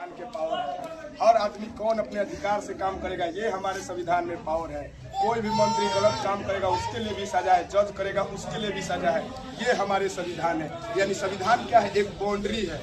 संविधान के पावर है। हर आदमी कौन अपने अधिकार से काम करेगा, ये हमारे संविधान में पावर है। कोई भी मंत्री गलत काम करेगा उसके लिए भी सजा है, जज करेगा उसके लिए भी सजा है, ये हमारे संविधान है। यानी संविधान क्या है, एक बाउंड्री है।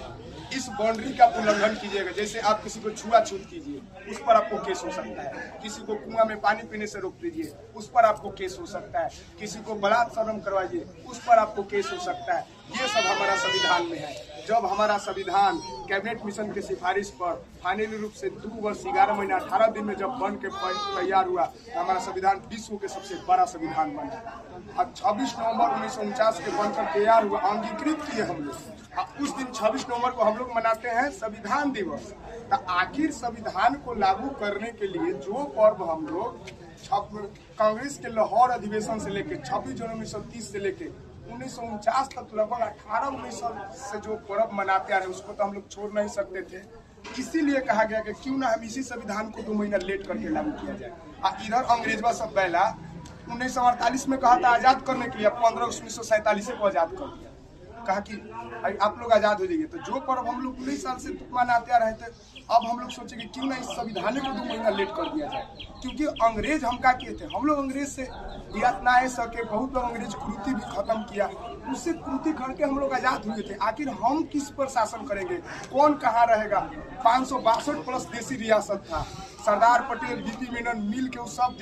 इस बाउंड्री का उल्लंघन कीजिएगा, जैसे आप किसी को छुआछूत कीजिए उस पर आपको केस हो सकता है, किसी को कुआं में पानी पीने से रोक दीजिए उस पर आपको केस हो सकता है, किसी को बलात्कार करवाइए उस पर आपको केस हो सकता है। ये सब हमारा संविधान में है। जब हमारा संविधान कैबिनेट मिशन के सिफारिश पर फाइनली रूप से 2 वर्ष 11 महीना 18 दिन में जब बन के तैयार हुआ तो हमारा संविधान विश्व के सबसे बड़ा संविधान बना। अब 26 नवंबर 1949 के बनकर तैयार हुआ, अंगीकृत किए हम लोग। उस दिन 26 नवंबर को हम लोग मनाते हैं संविधान दिवस। तो आखिर संविधान को लागू करने के लिए जो पर्व हम लोग कांग्रेस के लाहौर अधिवेशन से लेके 26 जनवरी 1930 से लेके 1949 तक लगभग 18-19 से जो पर्व मनाते आ रहे उसको तो हम लोग छोड़ नहीं सकते थे। इसीलिए कहा गया कि क्यों ना हम इसी संविधान को 2 महीना लेट करके लागू किया जाए। इधर अंग्रेजवा सब पहला 1948 में कहा था आजाद करने के लिए, 15 अगस्त 1947 को आजाद कर दिया, कहा कि आप लोग आजाद हो जाइए। तो जो पर्व हम लोग 19 साल से मनाते आ रहे थे, अब हम लोग सोचेंगे क्यों ना इस संविधान को 2 महीना लेट कर दिया जाए। क्योंकि अंग्रेज हम क्या किए थे, हम लोग अंग्रेज से यातनाएं सके, बहुत लोग अंग्रेज कुरीति भी खत्म किया, उससे कुरीति करके हम लोग आजाद हुए थे। आखिर हम किस पर शासन करेंगे, कौन कहाँ रहेगा। 562 प्लस देसी रियासत था, सरदार पटेल बीपी मेनन मिल के उस सब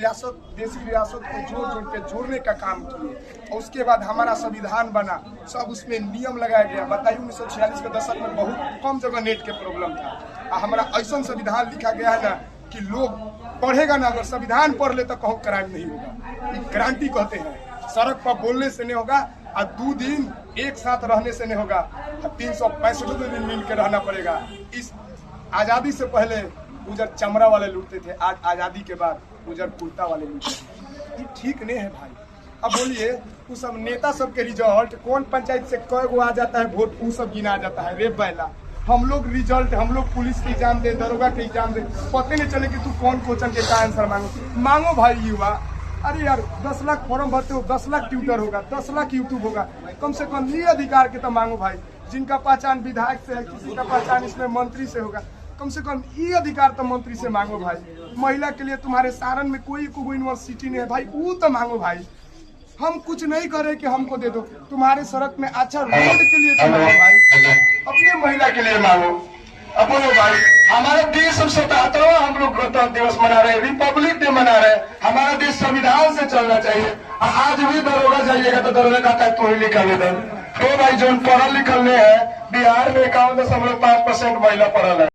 देसी रियासत को जोड़ने का काम किए। और उसके बाद हमारा संविधान बना, सब उसमें नियम लगाया गया। बताइए 1946 के दशक में बहुत कम जगह नेट के प्रॉब्लम था। हमारा ऐसा संविधान लिखा गया है ना कि लोग पढ़ेगा ना, अगर संविधान पढ़ ले तो कहो क्राइम नहीं होगा। क्रांति कहते हैं, सड़क पर बोलने से नहीं होगा और 2 दिन एक साथ रहने से नहीं होगा, 365 दिन मिल के रहना पड़ेगा। इस आज़ादी से पहले गुजर चमड़ा वाले लूटते थे, आज आज़ादी के बाद गुजर कुर्ता वाले लूटते हैं। ये ठीक नहीं है भाई। अब बोलिए उस सब नेता सब के रिजल्ट कौन पंचायत से कै गो आ जाता है वोट, वो सब गिना जाता है। रे बैला, हम लोग रिजल्ट, हम लोग पुलिस के एग्जाम दे, दरोगा के एग्जाम दे, पता नहीं चले कि तू कौन क्वेश्चन के का आंसर मांगो भाई युवा। अरे यार 10 लाख फॉर्म भरते हो, 10 लाख ट्विटर होगा, 10 लाख यूट्यूब होगा, कम से कम ये अधिकार के तो मांगो भाई। जिनका पहचान विधायक से है, किसी का पहचान इसमें मंत्री से होगा, कम से कम ये अधिकार तो मंत्री से मांगो भाई। महिला के लिए तुम्हारे सारण में कोई यूनिवर्सिटी नहीं है भाई, वो तो मांगो भाई। हम कुछ नहीं करे कि हमको दे दो, तुम्हारे सड़क में अच्छा रोड के लिए तो मांगो भाई, अपने महिला के लिए मांगो। अब बोलो भाई, हमारा देश 77वां हम लोग गणतंत्र दिवस मना रहे, रिपब्लिक डे मना रहे। हमारा देश संविधान से चलना चाहिए। आज भी दरोगा जाइएगा तो दरोगा कहता है तू ही लिख आवेदन। तो भाई जो पढ़ल लिखल नहीं है, बिहार में 51.5% महिला पढ़ल है।